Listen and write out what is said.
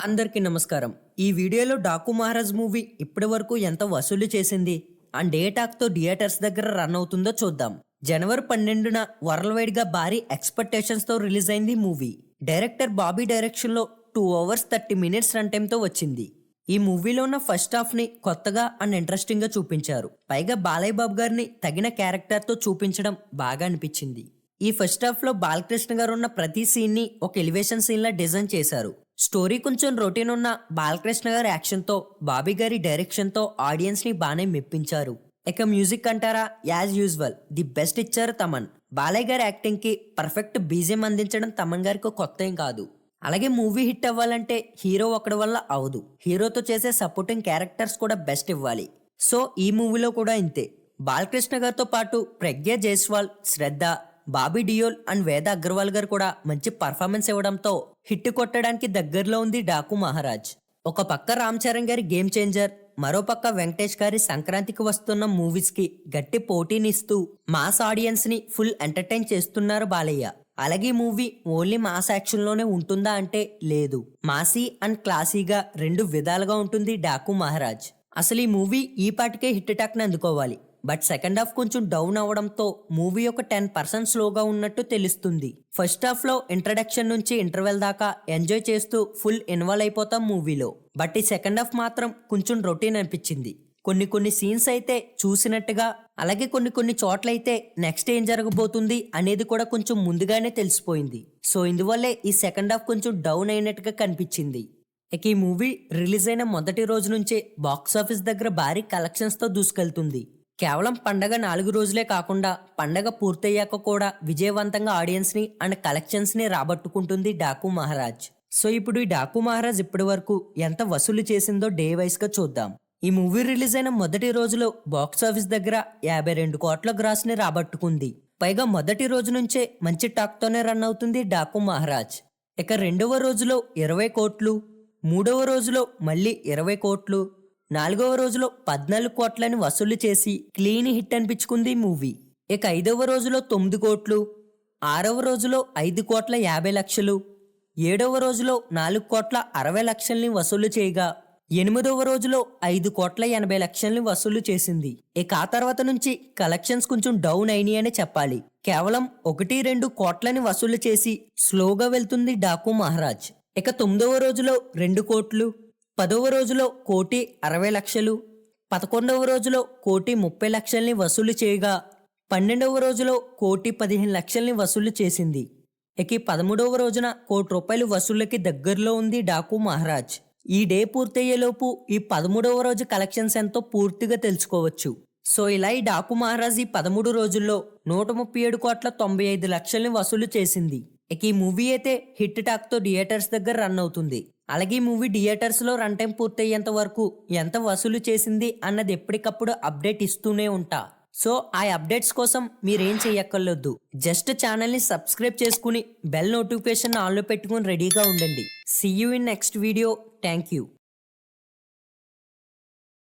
అందరికీ నమస్కారం. ఈ వీడియోలో 'డాకు మహారాజ్' మూవీ ఇప్పటి వరకు ఎంత వసూలు చేసింది అండ్ ఏ టాక్తో థియేటర్స్ దగ్గర రన్ అవుతుందో చూద్దాం. జనవరి 12న వరల్డ్ వైడ్ గా భారీ ఎక్స్పెక్టేషన్స్ తో రిలీజ్ అయింది మూవీ. డైరెక్టర్ బాబీ డైరెక్షన్ లో 2 hours 30 minutes రన్ టైమ్ తో వచ్చింది. ఈ మూవీలో ఉన్న ఫస్ట్ హాఫ్ ని కొత్తగా అండ్ ఇంట్రెస్టింగ్ గా చూపించారు. పైగా బాలయ్య బాబు గారిని తగిన క్యారెక్టర్ తో చూపించడం బాగా అనిపించింది. ఈ ఫస్ట్ హాఫ్ లో బాలకృష్ణ గారు ఉన్న ప్రతి సీన్ ని ఒక ఎలివేషన్ సీన్ లా డిజైన్ చేశారు. స్టోరీ కొంచెం రొటీన్ ఉన్న బాలకృష్ణ గారి యాక్షన్ తో, బాబీ గారి డైరెక్షన్ తో ఆడియన్స్ ని బానే మెప్పించారు. ఇక మ్యూజిక్ అంటారా, యాజ్ యూజువల్ ది బెస్ట్ ఇచ్చారు తమన్. బాలయ్య గారి యాక్టింగ్ కి పర్ఫెక్ట్ బీజిఎం అందించడం తమన్ గారికి కొత్త ఏం కాదు. అలాగే మూవీ హిట్ అవ్వాలంటే హీరో ఒకటి వల్ల అవదు, హీరోతో చేసే సపోర్టింగ్ క్యారెక్టర్స్ కూడా బెస్ట్ ఇవ్వాలి. సో ఈ మూవీలో కూడా ఇంతే. బాలకృష్ణ గారితో పాటు ప్రజ్ఞ జైస్వాల్, శ్రద్ధ, బాబీ డియోల్ అండ్ వేద అగ్రవాల్ గారు కూడా మంచి పర్ఫార్మెన్స్ ఇవ్వడంతో హిట్ కొట్టడానికి దగ్గరలో ఉంది 'డాకు మహారాజ్'. ఒక పక్క రామ్ చరణ్ గారి గేమ్ చేంజర్, మరో పక్క వెంకటేష్ గారి సంక్రాంతికి వస్తున్న మూవీస్ కి గట్టి పోటీనిస్తూ మాస్ ఆడియన్స్ ని ఫుల్ ఎంటర్టైన్ చేస్తున్నారు బాలయ్య. అలాగే మూవీ ఓన్లీ మాస్ యాక్షన్ లోనే ఉంటుందా అంటే లేదు, మాసీ అండ్ క్లాసీగా రెండు విధాలుగా ఉంటుంది 'డాకు మహారాజ్'. అసలు ఈ మూవీ ఈ పాటికే హిట్ టాక్ ని అందుకోవాలి. బట్ సెకండ్ హాఫ్ కొంచెం డౌన్ అవడంతో మూవీ ఒక 10% స్లోగా ఉన్నట్టు తెలుస్తుంది. ఫస్ట్ హాఫ్ లో ఇంట్రడక్షన్ నుంచి ఇంటర్వెల్ దాకా ఎంజాయ్ చేస్తూ ఫుల్ ఇన్వాల్వ్ అయిపోతాం మూవీలో. బట్ ఈ సెకండ్ హాఫ్ మాత్రం కొంచెం రొటీన్ అనిపించింది. కొన్ని సీన్స్ అయితే చూసినట్టుగా, అలాగే కొన్ని చోట్లయితే నెక్స్ట్ ఏం జరగబోతుంది అనేది కూడా కొంచెం ముందుగానే తెలిసిపోయింది. సో ఇందువల్లే ఈ సెకండ్ హాఫ్ కొంచెం డౌన్ అయినట్టుగా కనిపించింది. ఇక ఈ మూవీ రిలీజ్ అయిన మొదటి రోజు నుంచే బాక్సాఫీస్ దగ్గర భారీ కలెక్షన్స్ తో దూసుకెళ్తుంది. కేవలం పండగ 4 రోజులే కాకుండా పండగ పూర్తయ్యాక కూడా విజయవంతంగా ఆడియన్స్ ని అండ్ కలెక్షన్స్ ని రాబట్టుకుంటుంది 'డాకు మహారాజ్'. సో ఇప్పుడు ఈ 'డాకు మహారాజ్' ఇప్పటి వరకు ఎంత వసూలు చేసిందో డే వైస్ గా చూద్దాం. ఈ మూవీ రిలీజ్ అయిన మొదటి రోజులో బాక్సాఫీస్ దగ్గర 52 కోట్ల గ్రాస్ ని రాబట్టుకుంది. పైగా మొదటి రోజు నుంచే మంచి టాక్ తోనే రన్ అవుతుంది 'డాకు మహారాజ్'. ఇక రెండవ రోజులో 20 కోట్లు, మూడవ రోజులో మళ్ళీ 20 కోట్లు, 4వ రోజులో 14 కోట్లని వసూలు చేసి క్లీన్ హిట్ అనిపించుకుంది మూవీ. ఇక 5వ రోజులో 9 కోట్లు, 6వ రోజులో 5 కోట్ల 50 లక్షలు, 7వ రోజులో 4 కోట్ల 60 లక్షల్ని వసూలు చేయగా 8వ రోజులో 5 కోట్ల 80 లక్షల్ని వసూలు చేసింది. ఇక ఆ తర్వాత నుంచి కలెక్షన్స్ కొంచెం డౌన్ అయినాయని చెప్పాలి. కేవలం 1-2 కోట్లని వసూలు చేసి స్లోగా వెళ్తుంది 'డాకు మహారాజ్'. ఇక 9వ రోజులో 2 కోట్లు, 10వ రోజులో 1,60 లక్షలు, 11వ రోజులో 1,30 లక్షల్ని వసూలు చేయగా 12వ రోజులో 1,15 లక్షల్ని వసూలు చేసింది. ఇక 13వ రోజున ₹1 వసూళ్లకి దగ్గరలో ఉంది 'డాకు మహారాజ్'. ఈ డే పూర్తయ్యేలోపు ఈ 13వ రోజు కలెక్షన్స్ ఎంతో పూర్తిగా తెలుసుకోవచ్చు. సో ఇలా ఈ 'డాకు మహారాజ్' ఈ 13 రోజుల్లో 137 కోట్ల 95 లక్షల్ని వసూలు చేసింది. ఇక ఈ మూవీ అయితే హిట్ టాక్ తో థియేటర్స్ దగ్గర రన్ అవుతుంది. అలాగే ఈ మూవీ థియేటర్స్ లో రన్ టైం పూర్తయ్యేంత వరకు ఎంత వసూలు చేసింది అన్నది ఎప్పటికప్పుడు అప్డేట్ ఇస్తూనే ఉంటా. సో ఆ అప్డేట్స్ కోసం మీరేం చెయ్యక్కర్లేదు, జస్ట్ ఛానల్ ని సబ్స్క్రైబ్ చేసుకుని బెల్ నోటిఫికేషన్ ఆన్ లో పెట్టుకుని రెడీగా ఉండండి. See you in next video. Thank you.